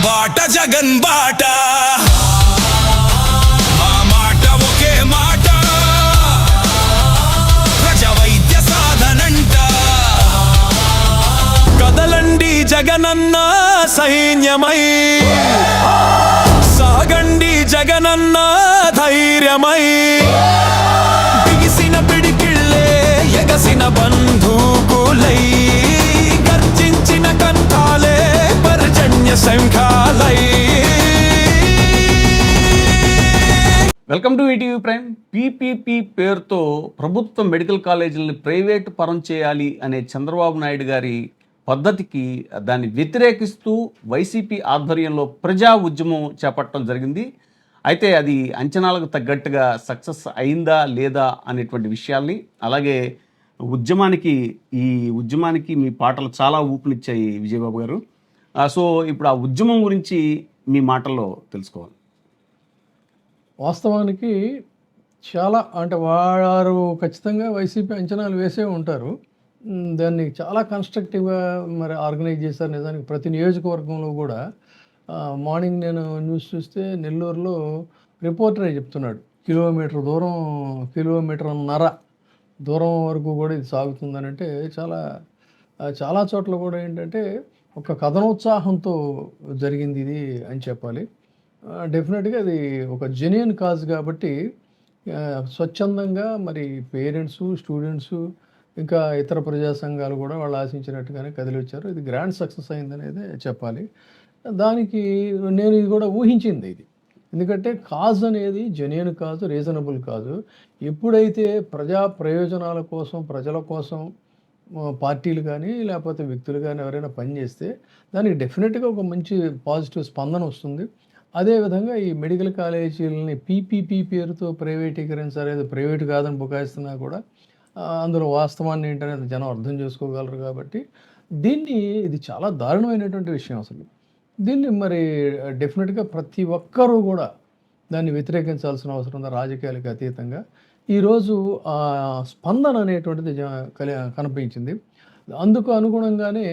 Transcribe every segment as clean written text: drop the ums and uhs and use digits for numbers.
బాట జగన్ బాట, మా మాట ఒకే మాట, ప్రజా వైద్య సాధనంట. కదలండి జగనన్న సైన్యమై, సాగండి జగనన్న ధైర్యమై, బిగిసిన పిడికిళ్ళే ఎగసిన బంధుకులై, గర్జించిన కంఠాలే పర్జన్య శంఖాలై. Welcome to ETV prime. PPP పేరుతో ప్రభుత్వ మెడికల్ కాలేజీలను ప్రైవేటు పరం చేయాలి అనే చంద్రబాబు నాయుడు గారి పద్ధతికి దాన్ని వ్యతిరేకిస్తూ వైసీపీ ఆధ్వర్యంలో ప్రజా ఉద్యమం చేపట్టడం జరిగింది. అయితే అది అంచనాలకు తగ్గట్టుగా సక్సెస్ అయిందా లేదా అనేటువంటి విషయాల్ని, అలాగే ఈ ఉద్యమానికి మీ పాటలు చాలా ఊపునిచ్చాయి విజయబాబు గారు. సో ఇప్పుడు ఆ ఉద్యమం గురించి మీ మాటల్లో తెలుసుకోవాలి. వాస్తవానికి చాలా అంటే వారు ఖచ్చితంగా వైసీపీ అంచనాలు వేసే ఉంటారు. దాన్ని చాలా కన్స్ట్రక్టివ్గా మరి ఆర్గనైజ్ చేశారు. నిజానికి ప్రతి నియోజకవర్గంలో కూడా మార్నింగ్ నేను న్యూస్ చూస్తే నెల్లూరులో రిపోర్టరే చెప్తున్నాడు, కిలోమీటర్న్నర దూరం వరకు కూడా ఇది సాగుతుందని. అంటే చాలా చోట్ల కూడా ఏంటంటే ఒక కథనోత్సాహంతో జరిగింది ఇది అని చెప్పాలి. డెఫినెట్గా అది ఒక జెన్యూన్ కాజ్ కాబట్టి స్వచ్ఛందంగా మరి పేరెంట్స్, స్టూడెంట్స్, ఇంకా ఇతర ప్రజా సంఘాలు కూడా వాళ్ళు ఆశించినట్టుగానే కదిలి వచ్చారు. ఇది గ్రాండ్ సక్సెస్ అయిందనేదే చెప్పాలి. దానికి నేను ఇది కూడా ఊహించింది ఇది. ఎందుకంటే కాజ్ అనేది జెన్యూన్ కాజు, రీజనబుల్ కాజు. ఎప్పుడైతే ప్రజా ప్రయోజనాల కోసం, ప్రజల కోసం పార్టీలు కానీ లేకపోతే వ్యక్తులు కానీ ఎవరైనా పనిచేస్తే దానికి డెఫినెట్గా ఒక మంచి పాజిటివ్ స్పందన వస్తుంది. అదేవిధంగా ఈ మెడికల్ కాలేజీలని పీపీపీ పేరుతో ప్రైవేటీకరించాలి, ప్రైవేటు కాదని బుకాయిస్తున్నా కూడా అందులో వాస్తవాన్ని ఏంటనేది జనం అర్థం చేసుకోగలరు. కాబట్టి ఇది చాలా దారుణమైనటువంటి విషయం. అసలు దీన్ని మరి డెఫినెట్గా ప్రతి ఒక్కరూ కూడా దాన్ని వ్యతిరేకించాల్సిన అవసరం ఉంది, రాజకీయాలకు అతీతంగా. ఈరోజు స్పందన అనేటువంటిది కనిపించింది. అందుకు అనుగుణంగానే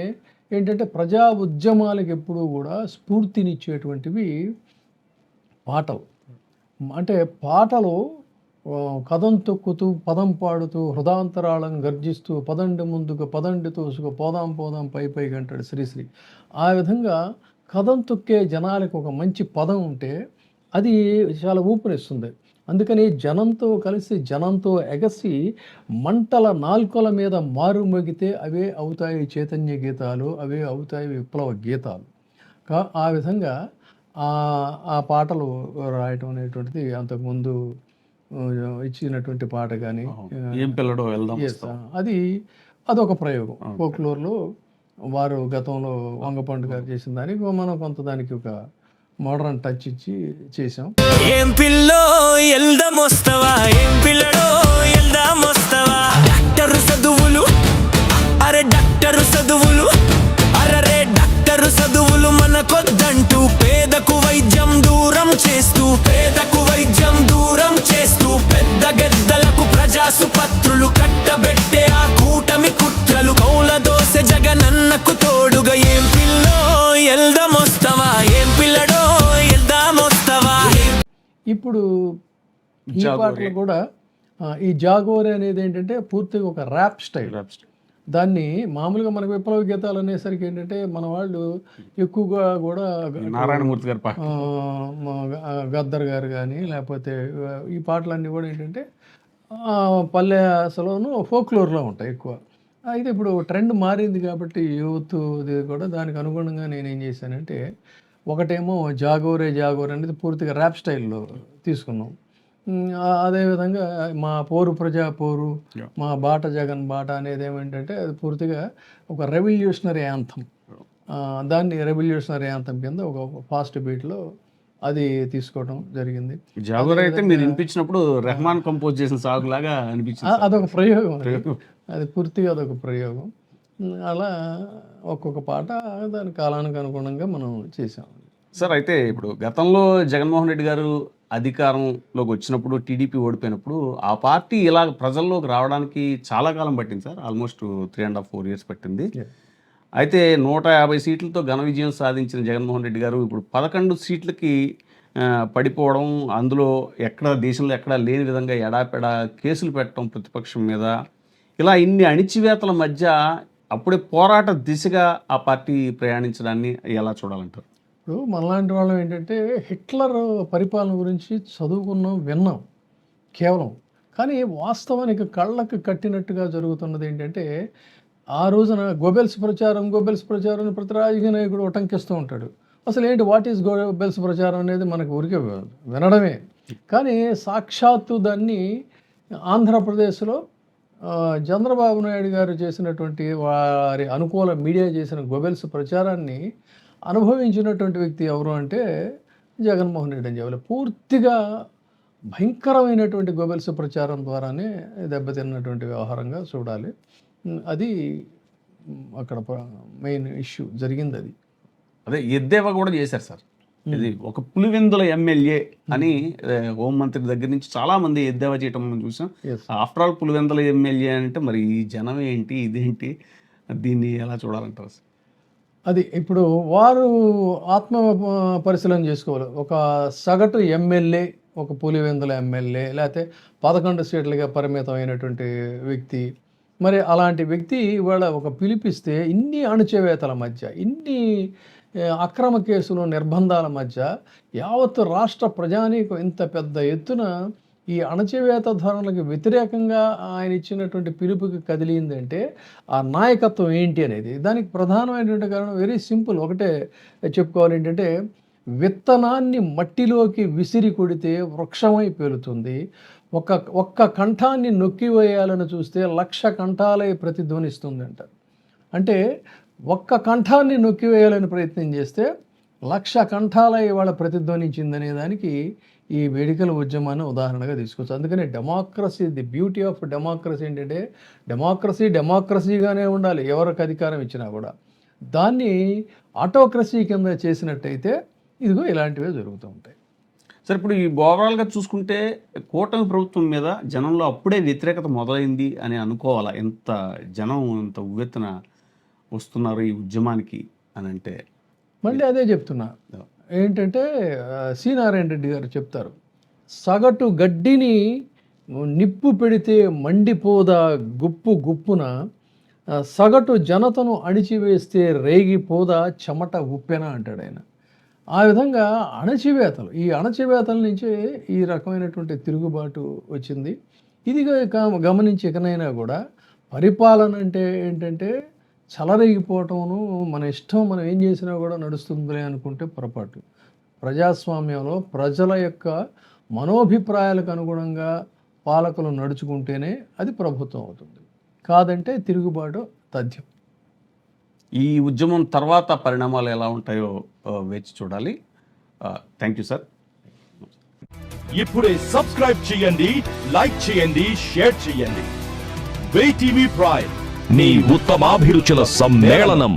ఏంటంటే ప్రజా ఉద్యమాలకు ఎప్పుడూ కూడా స్ఫూర్తినిచ్చేటువంటివి పాటలు. అంటే పాటలు కథం తొక్కుతూ, పదం పాడుతూ, హృదాంతరాళం గర్జిస్తూ, పదండి ముందుకు పదండి తోసుకు, పోదాం పోదాం పై పైకి అంటాడు శ్రీశ్రీ. ఆ విధంగా కథం తొక్కే జనాలకు ఒక మంచి పదం ఉంటే అది చాలా ఊపునిస్తుంది. అందుకని జనంతో కలిసి, జనంతో ఎగసి మంటల నాల్కొల మీద మారు మోగితే అవే అవుతాయి చైతన్య గీతాలు, అవే అవుతాయి విప్లవ గీతాలు. ఆ విధంగా ఆ పాటలు రాయటం అనేటువంటిది అంతకుముందు ఇచ్చినటువంటి పాట కానీ అదొక ప్రయోగం. ఫోక్లోర్లో వారు గతంలో వంగపండు గారు చేసిన దానికి మనం కొంత దానికి ఒక మోడర్న్ టచ్ ఇచ్చి చేసాం. ఏం పిల్లో ఎల్దం వస్తావా, ఏం పిల్లడో ఎల్దాం వస్తావా, డాక్టర్ చదువులు అరే డాక్టర్ చదువులు అరరే డాక్టర్ చదువులు మనకొద్దంటూ పేదకు వైద్యం దూరం చేస్తూ, పెద్ద గెద్దలకు ప్రజాసుపత్రులు కట్టబెట్టే ఆ కూటమి కుట్రలు కౌల దోసె జగనన్నకు తోడుగా. ఏం పిల్లో ఎల్దం వస్తావా, ఏం పిల్లడో ఎల్దాం వస్తావా. ఇప్పుడు ఈ పాటలు కూడా ఈ జాగోరే అనేది ఏంటంటే పూర్తిగా ఒక ర్యాప్ స్టైల్. దాన్ని మామూలుగా మనకు విప్లవ గీతాలు అనేసరికి ఏంటంటే మన వాళ్ళు ఎక్కువగా కూడా నారాయణమూర్తి గారు, గద్దర్ గారు కానీ లేకపోతే ఈ పాటలన్నీ కూడా ఏంటంటే పల్లె అసలును ఫోక్లోర్లో ఉంటాయి ఎక్కువ. అయితే ఇప్పుడు ట్రెండ్ మారింది కాబట్టి యూత్ కూడా దానికి అనుగుణంగా నేనేం చేశానంటే ఒకటేమో జాగోరే అనేది పూర్తిగా ర్యాప్ స్టైల్లో తీసుకున్నాం. అదేవిధంగా మా పోరు ప్రజా పోరు, మా బాట జగన్ బాట అనేది ఏమిటంటే అది పూర్తిగా ఒక రెవల్యూషనరీ యాంథమ్. దాన్ని రెవల్యూషనరీ యాంథమ్ కింద ఒక ఫాస్ట్ బీట్లో అది తీసుకోవడం జరిగింది. జాగోరే అయితే మీరు వినిపించినప్పుడు రెహమాన్ కంపోజ్ చేసిన సాగు లాగా అనిపించింది. అదొక ప్రయోగం, అది పూర్తిగా అదొక ప్రయోగం. అలా ఒక్కొక్క పాట దాని కాలానికి అనుగుణంగా మనం చేసాం. సార్, అయితే ఇప్పుడు గతంలో జగన్మోహన్ రెడ్డి గారు అధికారంలోకి వచ్చినప్పుడు, టీడీపీ ఓడిపోయినప్పుడు ఆ పార్టీ ఇలా ప్రజల్లోకి రావడానికి చాలా కాలం పట్టింది సార్. ఆల్మోస్ట్ 3.5-4 years పట్టింది. అయితే 150 సీట్లతో ఘన విజయం సాధించిన జగన్మోహన్ రెడ్డి గారు ఇప్పుడు 11 సీట్లకి పడిపోవడం, అందులో దేశంలో ఎక్కడా లేని విధంగా ఎడాపెడా కేసులు పెట్టడం ప్రతిపక్షం మీద, ఇలా ఇన్ని అణిచివేతల మధ్య అప్పుడే పోరాట దిశగా ఆ పార్టీ ప్రయాణించడాన్ని ఎలా చూడాలంటారు? ఇప్పుడు మనలాంటి వాళ్ళం ఏంటంటే హిట్లర్ పరిపాలన గురించి చదువుకున్నాం, విన్నాం కేవలం. కానీ వాస్తవానికి కళ్ళకు కట్టినట్టుగా జరుగుతున్నది ఏంటంటే, ఆ రోజున గోబెల్స్ ప్రచారం ప్రతి రాజకీయ నాయకుడు ఉటంకిస్తూ ఉంటాడు. అసలు ఏంటి వాట్ ఈస్ గోబెల్స్ ప్రచారం అనేది మనకు ఊరికే వినడమే. కానీ సాక్షాత్తు దాన్ని ఆంధ్రప్రదేశ్లో చంద్రబాబు నాయుడు గారు చేసినటువంటి వారి అనుకూల మీడియా చేసిన గోబెల్స్ ప్రచారాన్ని అనుభవించినటువంటి వ్యక్తి ఎవరు అంటే జగన్మోహన్ రెడ్డి అని చెప్పాలి. పూర్తిగా భయంకరమైనటువంటి గోబెల్స్ ప్రచారం ద్వారానే దెబ్బతిన్నటువంటి వ్యవహారంగా చూడాలి. అది అక్కడ మెయిన్ ఇష్యూ జరిగింది. అది అదే ఎద్దేవా కూడా చేశారు సార్. ఇది ఒక పులివెందుల ఎమ్మెల్యే అని హోంమంత్రి దగ్గర నుంచి చాలా మంది ఎద్దేవా చేయటం మనం చూసాం. ఆఫ్టర్ ఆల్ పులివెందుల ఎమ్మెల్యే అంటే మరి ఈ జనం ఏంటి, ఇదేంటి, దీన్ని ఎలా చూడాలంటారు? అది ఇప్పుడు వారు ఆత్మ పరిశీలన చేసుకోవాలి. ఒక సగటు ఎమ్మెల్యే, ఒక పులివెందుల ఎమ్మెల్యే, లేకపోతే 11 సీట్లుగా పరిమితమైనటువంటి వ్యక్తి, మరి అలాంటి వ్యక్తి ఇవాళ ఒక పిలిపిస్తే ఇన్ని అణచివేతల మధ్య, ఇన్ని అక్రమ కేసులు, నిర్బంధాల మధ్య యావత్ రాష్ట్ర ప్రజానీకం ఇంత పెద్ద ఎత్తున ఈ అణచివేత ధోరణులకు వ్యతిరేకంగా ఆయన ఇచ్చినటువంటి పిలుపుకి కదిలిందంటే ఆ నాయకత్వం ఏంటి అనేది. దానికి ప్రధానమైనటువంటి కారణం వెరీ సింపుల్, ఒకటే చెప్పుకోవాలి. ఏంటంటే విత్తనాన్ని మట్టిలోకి విసిరి కొడితే వృక్షమై పేలుతుంది. ఒక్క కంఠాన్ని నొక్కివేయాలని చూస్తే 1,00,000 కంఠాలై ప్రతిధ్వనిస్తుందంట. అంటే ఒక్క కంఠాన్ని నొక్కివేయాలని ప్రయత్నం చేస్తే 1,00,000 కంఠాలై వాళ్ళ ప్రతిధ్వనించిందనే దానికి ఈ మెడికల్ ఉద్యమాన్ని ఉదాహరణగా తీసుకోవచ్చు. అందుకని democracy, the beauty of democracy ఏంటంటే డెమోక్రసీగానే ఉండాలి ఎవరికి అధికారం ఇచ్చినా కూడా. దాన్ని ఆటోక్రసీ కింద చేసినట్టయితే ఇదిగో ఇలాంటివే జరుగుతూ ఉంటాయి. సార్, ఇప్పుడు ఈ ఓవరాల్గా చూసుకుంటే కూటమి ప్రభుత్వం మీద జనంలో అప్పుడే వ్యతిరేకత మొదలైంది అని అనుకోవాలా? ఎంత జనం ఇంత ఉవ్వెత్తున వస్తున్నారు ఈ ఉద్యమానికి అని అంటే? మళ్ళీ అదే చెప్తున్నా ఏంటంటే సి నారాయణ రెడ్డి గారు చెప్తారు, సగటు గడ్డిని నిప్పు పెడితే మండిపోదా గుప్పు గుప్పున, సగటు జనతను అణిచివేస్తే రేగిపోదా చెమట ఉప్పెన అంటాడు ఆయన. ఆ విధంగా ఈ అణచివేతల నుంచే ఈ రకమైనటువంటి తిరుగుబాటు వచ్చింది. ఇది గమనించి ఇకనైనా కూడా పరిపాలన అంటే ఏంటంటే చెలరేగిపోవటమును, మన ఇష్టం మనం ఏం చేసినా కూడా నడుస్తుందిలే అనుకుంటే పొరపాటు. ప్రజాస్వామ్యంలో ప్రజల యొక్క మనోభిప్రాయాలకు అనుగుణంగా పాలకులు నడుచుకుంటేనే అది ప్రభుత్వం అవుతుంది. కాదంటే తిరుగుబాటు తథ్యం. ఈ ఉద్యమం తర్వాత పరిణామాలు ఎలా ఉంటాయో వేచి చూడాలి. Thank you sir. ఇప్పుడే సబ్స్క్రైబ్ చేయండి, లైక్ చేయండి, షేర్ చేయండి. WeTV Prime, నీ ఉత్తమాభిరుచుల సమ్మేళనం.